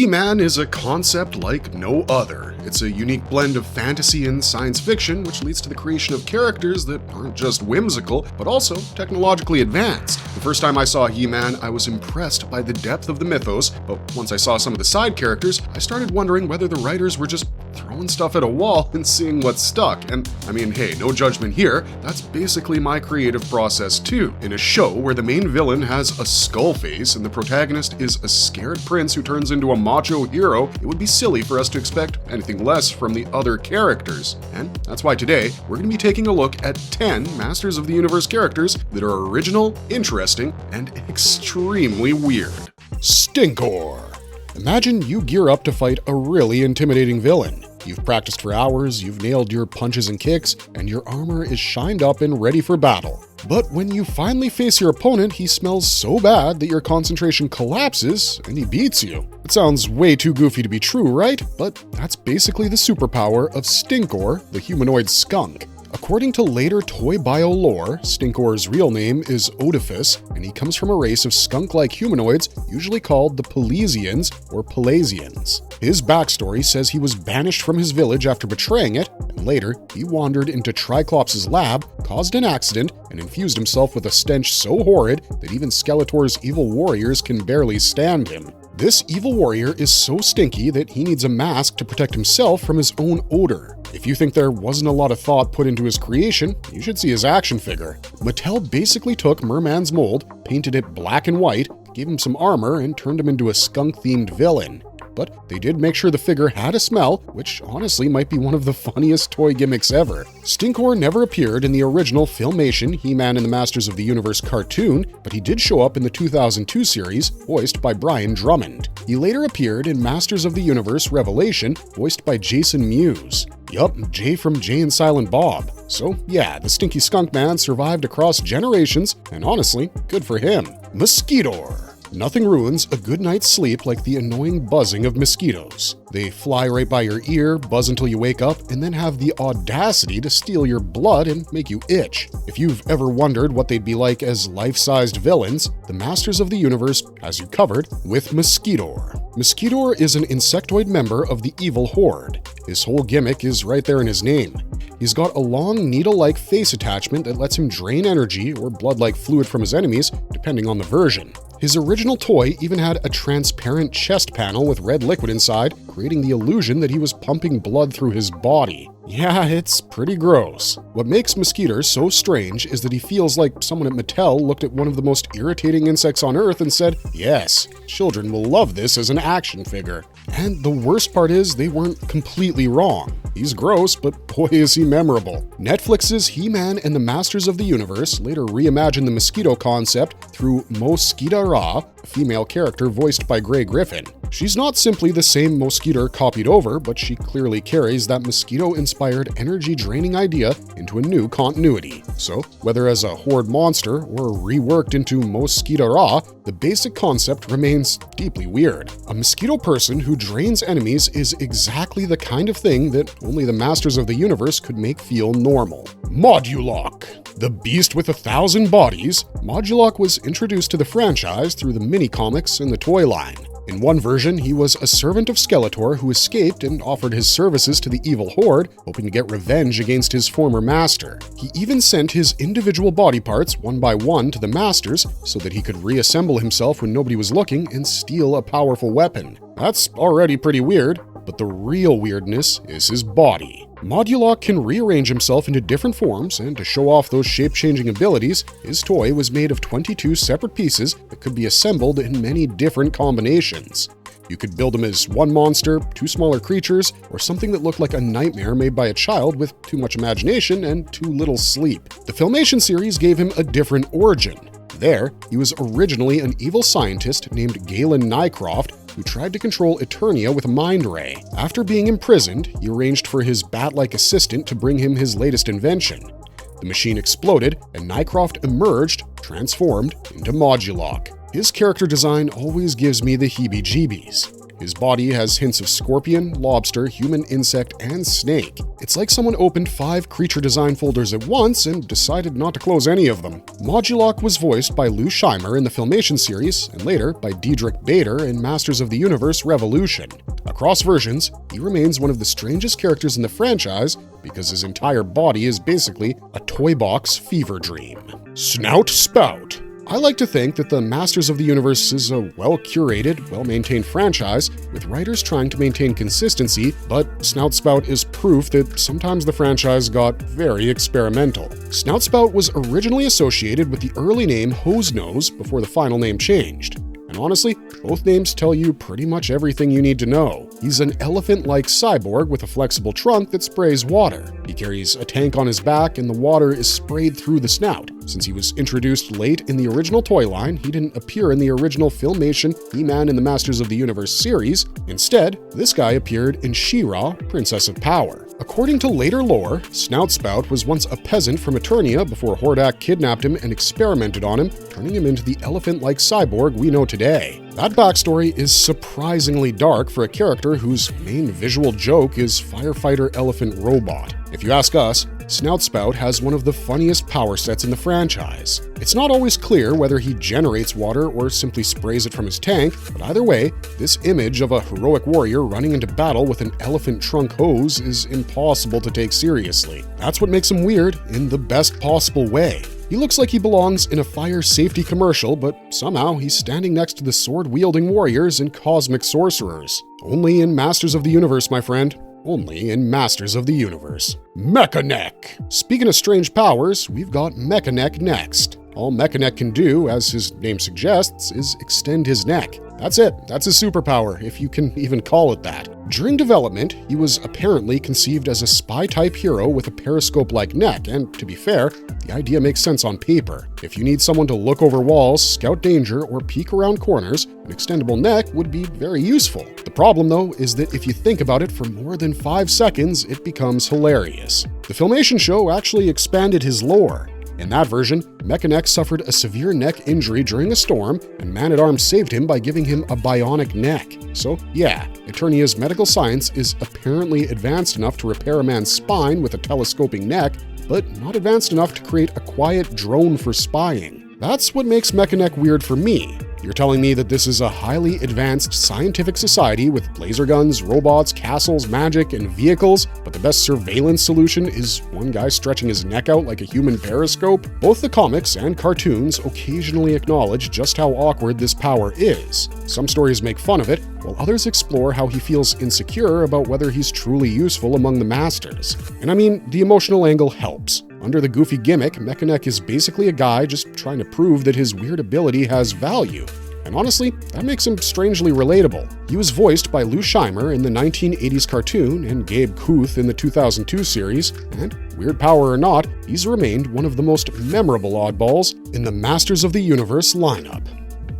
He-Man is a concept like no other. It's a unique blend of fantasy and science fiction, which leads to the creation of characters that aren't just whimsical, but also technologically advanced. The first time I saw He-Man, I was impressed by the depth of the mythos, but once I saw some of the side characters, I started wondering whether the writers were just throwing stuff at a wall and seeing what stuck. And I mean, hey, no judgment here, that's basically my creative process too. In a show where the main villain has a skull face and the protagonist is a scared prince who turns into a macho hero, it would be silly for us to expect anything less from the other characters. And that's why today, we're going to be taking a look at 10 Masters of the Universe characters that are original, interesting, and extremely weird. Stinkor. Imagine you gear up to fight a really intimidating villain. You've practiced for hours, you've nailed your punches and kicks, and your armor is shined up and ready for battle. But when you finally face your opponent, he smells so bad that your concentration collapses and he beats you. It sounds way too goofy to be true, right? But that's basically the superpower of Stinkor, the humanoid skunk. According to later Toy Bio lore, Stinkor's real name is Oedipus, and he comes from a race of skunk-like humanoids usually called the Pelesians or Pelasians. His backstory says he was banished from his village after betraying it, and later he wandered into Triclops' lab, caused an accident, and infused himself with a stench so horrid that even Skeletor's evil warriors can barely stand him. This evil warrior is so stinky that he needs a mask to protect himself from his own odor. If you think there wasn't a lot of thought put into his creation, you should see his action figure. Mattel basically took Merman's mold, painted it black and white, gave him some armor, and turned him into a skunk-themed villain. But they did make sure the figure had a smell, which honestly might be one of the funniest toy gimmicks ever. Stinkor never appeared in the original Filmation He-Man and the Masters of the Universe cartoon, but he did show up in the 2002 series, voiced by Brian Drummond. He later appeared in Masters of the Universe Revelation, voiced by Jason Mewes. Yup, Jay from Jay and Silent Bob. So yeah, the Stinky Skunk Man survived across generations, and honestly, good for him. Mosquitor. Nothing ruins a good night's sleep like the annoying buzzing of mosquitoes. They fly right by your ear, buzz until you wake up, and then have the audacity to steal your blood and make you itch. If you've ever wondered what they'd be like as life-sized villains, the Masters of the Universe has you covered with Mosquitor. Mosquitor is an insectoid member of the evil horde. His whole gimmick is right there in his name. He's got a long needle-like face attachment that lets him drain energy or blood-like fluid from his enemies, depending on the version. His original toy even had a transparent chest panel with red liquid inside, creating the illusion that he was pumping blood through his body. Yeah, it's pretty gross. What makes Mosquitor so strange is that he feels like someone at Mattel looked at one of the most irritating insects on Earth and said, yes, children will love this as an action figure. And the worst part is they weren't completely wrong. He's gross, but boy is he memorable. Netflix's He-Man and the Masters of the Universe later reimagined the mosquito concept through Mosquitor, a female character voiced by Grey Griffin. She's not simply the same Mosquitor copied over, but she clearly carries that mosquito-inspired energy-draining idea into a new continuity. So, whether as a horde monster or reworked into Mosquitor, the basic concept remains deeply weird. A mosquito person who drains enemies is exactly the kind of thing that only the Masters of the Universe could make feel normal. Modulok. The beast with 1,000 bodies, Modulok was introduced to the franchise through the mini-comics and the toy line. In one version, he was a servant of Skeletor who escaped and offered his services to the evil horde, hoping to get revenge against his former master. He even sent his individual body parts one by one to the Masters so that he could reassemble himself when nobody was looking and steal a powerful weapon. That's already pretty weird, but the real weirdness is his body. Modulok can rearrange himself into different forms, and to show off those shape-changing abilities, his toy was made of 22 separate pieces that could be assembled in many different combinations. You could build him as one monster, two smaller creatures, or something that looked like a nightmare made by a child with too much imagination and too little sleep. The Filmation series gave him a different origin. There, he was originally an evil scientist named Galen Nycroft who tried to control Eternia with a mind ray. After being imprisoned, he arranged for his bat-like assistant to bring him his latest invention. The machine exploded, and Nycroft emerged, transformed into Modulok. His character design always gives me the heebie-jeebies. His body has hints of scorpion, lobster, human insect, and snake. It's like someone opened 5 creature design folders at once and decided not to close any of them. Modulok was voiced by Lou Scheimer in the Filmation series, and later by Diedrich Bader in Masters of the Universe Revolution. Across versions, he remains one of the strangest characters in the franchise because his entire body is basically a toy box fever dream. Snout Spout. I like to think that the Masters of the Universe is a well-curated, well-maintained franchise, with writers trying to maintain consistency, but Snout Spout is proof that sometimes the franchise got very experimental. Snout Spout was originally associated with the early name Hose Nose before the final name changed. And honestly, both names tell you pretty much everything you need to know. He's an elephant-like cyborg with a flexible trunk that sprays water. He carries a tank on his back, and the water is sprayed through the snout. Since he was introduced late in the original toy line, he didn't appear in the original Filmation He-Man and the Masters of the Universe series. Instead, this guy appeared in She-Ra, Princess of Power. According to later lore, Snout Spout was once a peasant from Eternia before Hordak kidnapped him and experimented on him, turning him into the elephant-like cyborg we know today. That backstory is surprisingly dark for a character whose main visual joke is Firefighter Elephant Robot. If you ask us, Snout Spout has one of the funniest power sets in the franchise. It's not always clear whether he generates water or simply sprays it from his tank, but either way, this image of a heroic warrior running into battle with an elephant trunk hose is impossible to take seriously. That's what makes him weird in the best possible way. He looks like he belongs in a fire safety commercial, but somehow he's standing next to the sword-wielding warriors and cosmic sorcerers. Only in Masters of the Universe, my friend. Only in Masters of the Universe. Mekanek! Speaking of strange powers, we've got Mekanek next. All Mekanek can do, as his name suggests, is extend his neck. That's it. That's his superpower, if you can even call it that. During development, he was apparently conceived as a spy-type hero with a periscope-like neck, and to be fair, the idea makes sense on paper. If you need someone to look over walls, scout danger, or peek around corners, an extendable neck would be very useful. The problem, though, is that if you think about it for more than 5 seconds, it becomes hilarious. The Filmation show actually expanded his lore. In that version, Mekanek suffered a severe neck injury during a storm, and Man-at-Arms saved him by giving him a bionic neck. So yeah, Eternia's medical science is apparently advanced enough to repair a man's spine with a telescoping neck, but not advanced enough to create a quiet drone for spying. That's what makes Mekanek weird for me. You're telling me that this is a highly advanced scientific society with laser guns, robots, castles, magic, and vehicles, but the best surveillance solution is one guy stretching his neck out like a human periscope? Both the comics and cartoons occasionally acknowledge just how awkward this power is. Some stories make fun of it, while others explore how he feels insecure about whether he's truly useful among the Masters. And I mean, the emotional angle helps. Under the goofy gimmick, Mekanek is basically a guy just trying to prove that his weird ability has value. And honestly, that makes him strangely relatable. He was voiced by Lou Scheimer in the 1980s cartoon and Gabe Kuth in the 2002 series, and weird power or not, he's remained one of the most memorable oddballs in the Masters of the Universe lineup.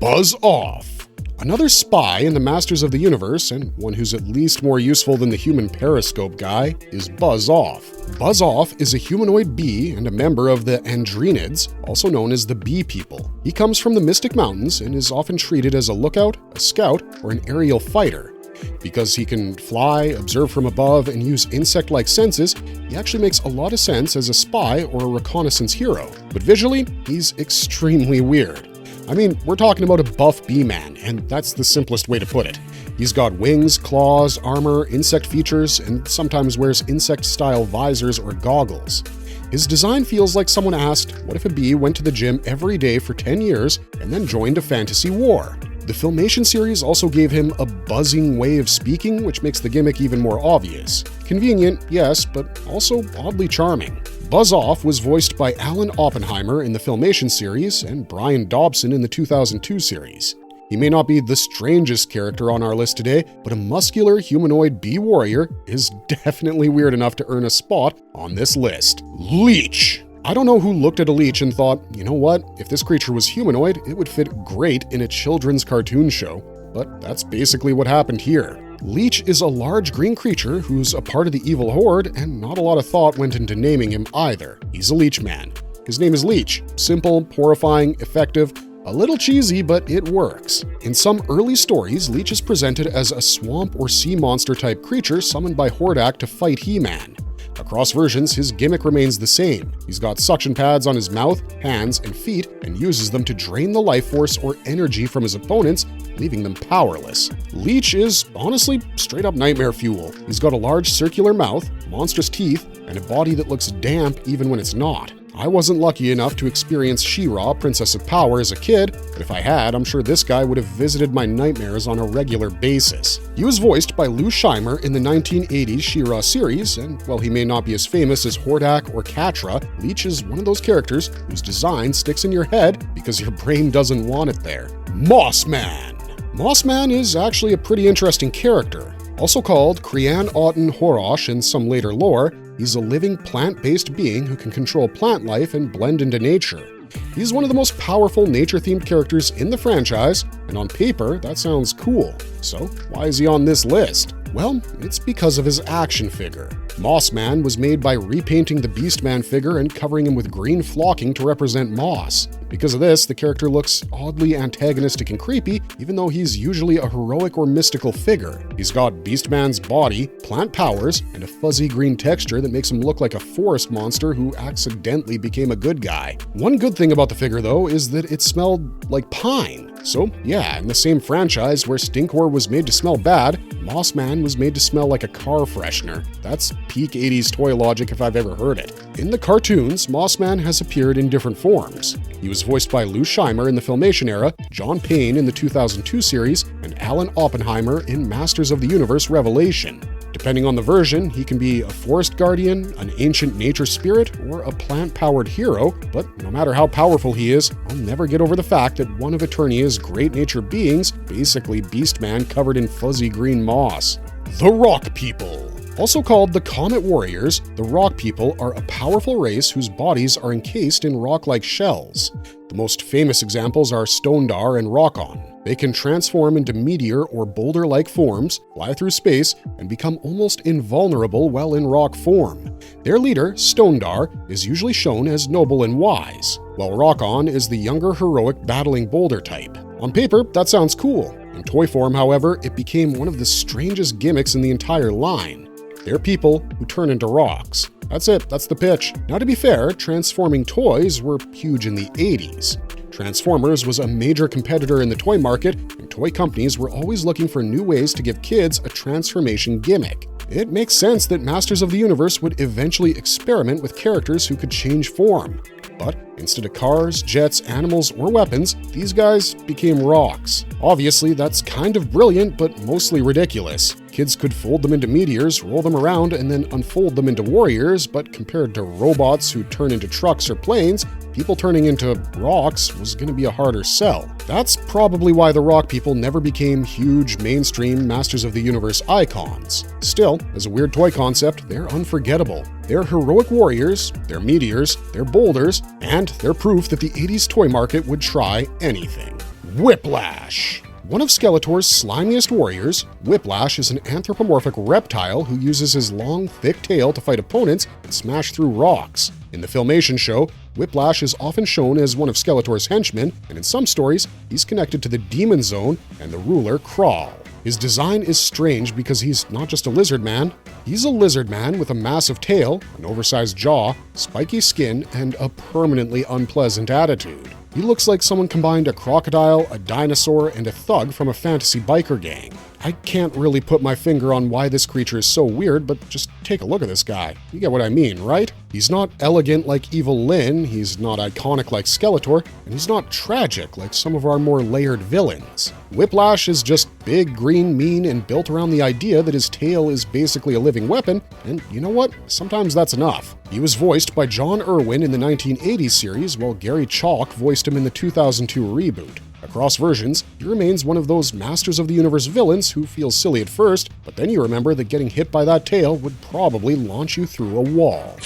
Buzz Off. Another spy in the Masters of the Universe, and one who's at least more useful than the human periscope guy, is Buzz Off. Buzz Off is a humanoid bee and a member of the Andrenids, also known as the Bee People. He comes from the Mystic Mountains and is often treated as a lookout, a scout, or an aerial fighter. Because he can fly, observe from above, and use insect-like senses, he actually makes a lot of sense as a spy or a reconnaissance hero. But visually, he's extremely weird. I mean, we're talking about a buff bee-man, and that's the simplest way to put it. He's got wings, claws, armor, insect features, and sometimes wears insect-style visors or goggles. His design feels like someone asked, what if a bee went to the gym every day for 10 years and then joined a fantasy war? The Filmation series also gave him a buzzing way of speaking, which makes the gimmick even more obvious. Convenient, yes, but also oddly charming. Buzz Off was voiced by Alan Oppenheimer in the Filmation series and Brian Dobson in the 2002 series. He may not be the strangest character on our list today, but a muscular humanoid bee warrior is definitely weird enough to earn a spot on this list. Leech. I don't know who looked at a leech and thought, you know what, if this creature was humanoid, it would fit great in a children's cartoon show. But that's basically what happened here. Leech is a large green creature who's a part of the evil horde, and not a lot of thought went into naming him either. He's a Leech man. His name is Leech. Simple, horrifying, effective, A little cheesy, but it works. In some early stories, Leech is presented as a swamp or sea monster type creature summoned by Hordak to fight He-Man. Across versions, his gimmick remains the same. He's got suction pads on his mouth, hands, and feet, and uses them to drain the life force or energy from his opponents, leaving them powerless. Leech is honestly straight up nightmare fuel. He's got a large circular mouth, monstrous teeth, and a body that looks damp even when it's not. I wasn't lucky enough to experience She-Ra, Princess of Power, as a kid, but if I had, I'm sure this guy would have visited my nightmares on a regular basis. He was voiced by Lou Scheimer in the 1980s She-Ra series, and while he may not be as famous as Hordak or Catra, Leech is one of those characters whose design sticks in your head because your brain doesn't want it there. Mossman! Mossman is actually a pretty interesting character. Also called Krian-Auten Horosh in some later lore, he's a living plant-based being who can control plant life and blend into nature. He's one of the most powerful nature-themed characters in the franchise, and on paper, that sounds cool. So why is he on this list? Well, it's because of his action figure. Mossman was made by repainting the Beastman figure and covering him with green flocking to represent moss. Because of this, the character looks oddly antagonistic and creepy, even though he's usually a heroic or mystical figure. He's got Beastman's body, plant powers, and a fuzzy green texture that makes him look like a forest monster who accidentally became a good guy. One good thing about the figure, though, is that it smelled like pine. So yeah, in the same franchise where Stinkor was made to smell bad, Mossman was made to smell like a car freshener. That's peak 80s toy logic if I've ever heard it. In the cartoons, Mossman has appeared in different forms. He was voiced by Lou Scheimer in the Filmation era, John Payne in the 2002 series, and Alan Oppenheimer in Masters of the Universe Revelation. Depending on the version, he can be a forest guardian, an ancient nature spirit, or a plant-powered hero, but no matter how powerful he is, I'll never get over the fact that one of Eternia's great nature beings, basically Beastman covered in fuzzy green moss. The Rock People. Also called the Comet Warriors, the Rock People are a powerful race whose bodies are encased in rock-like shells. The most famous examples are Stondar and Rockon. They can transform into meteor or boulder-like forms, fly through space, and become almost invulnerable while in rock form. Their leader, Stondar, is usually shown as noble and wise, while Rockon is the younger heroic battling boulder type. On paper, that sounds cool. In toy form, however, it became one of the strangest gimmicks in the entire line. They're people who turn into rocks. That's it, that's the pitch. Now to be fair, transforming toys were huge in the 80s. Transformers was a major competitor in the toy market, and toy companies were always looking for new ways to give kids a transformation gimmick. It makes sense that Masters of the Universe would eventually experiment with characters who could change form. But instead of cars, jets, animals, or weapons, these guys became rocks. Obviously, that's kind of brilliant, but mostly ridiculous. Kids could fold them into meteors, roll them around, and then unfold them into warriors, but compared to robots who turn into trucks or planes, people turning into rocks was going to be a harder sell. That's probably why the Rock People never became huge, mainstream Masters of the Universe icons. Still, as a weird toy concept, they're unforgettable. They're heroic warriors, they're meteors, they're boulders, and they're proof that the 80s toy market would try anything. Whiplash. One of Skeletor's slimiest warriors, Whiplash is an anthropomorphic reptile who uses his long, thick tail to fight opponents and smash through rocks. In the Filmation show, Whiplash is often shown as one of Skeletor's henchmen, and in some stories, he's connected to the Demon Zone and the ruler Kral. His design is strange because he's not just a lizard man. He's a lizard man with a massive tail, an oversized jaw, spiky skin, and a permanently unpleasant attitude. He looks like someone combined a crocodile, a dinosaur, and a thug from a fantasy biker gang. I can't really put my finger on why this creature is so weird, but just take a look at this guy. You get what I mean, right? He's not elegant like Evil Lyn, he's not iconic like Skeletor, and he's not tragic like some of our more layered villains. Whiplash is just big, green, mean, and built around the idea that his tail is basically a living weapon, and you know what? Sometimes that's enough. He was voiced by John Irwin in the 1980s series, while Gary Chalk voiced him in the 2002 reboot. Across versions, he remains one of those Masters of the Universe villains who feels silly at first, but then you remember that getting hit by that tail would probably launch you through a wall.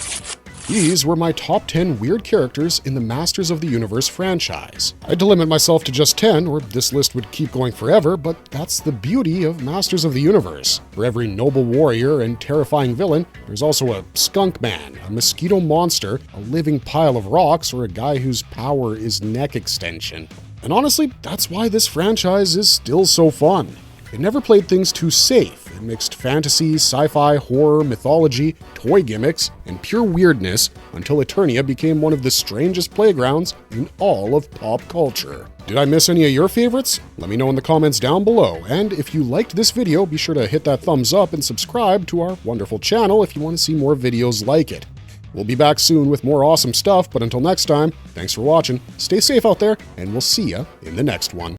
These were my top 10 weird characters in the Masters of the Universe franchise. I had to limit myself to just 10, or this list would keep going forever, but that's the beauty of Masters of the Universe. For every noble warrior and terrifying villain, there's also a skunk man, a mosquito monster, a living pile of rocks, or a guy whose power is neck extension. And honestly, that's why this franchise is still so fun. It never played things too safe. It mixed fantasy, sci-fi, horror, mythology, toy gimmicks, and pure weirdness until Eternia became one of the strangest playgrounds in all of pop culture. Did I miss any of your favorites? Let me know in the comments down below, and if you liked this video, be sure to hit that thumbs up and subscribe to our wonderful channel if you want to see more videos like it. We'll be back soon with more awesome stuff, but until next time, thanks for watching, stay safe out there, and we'll see ya in the next one.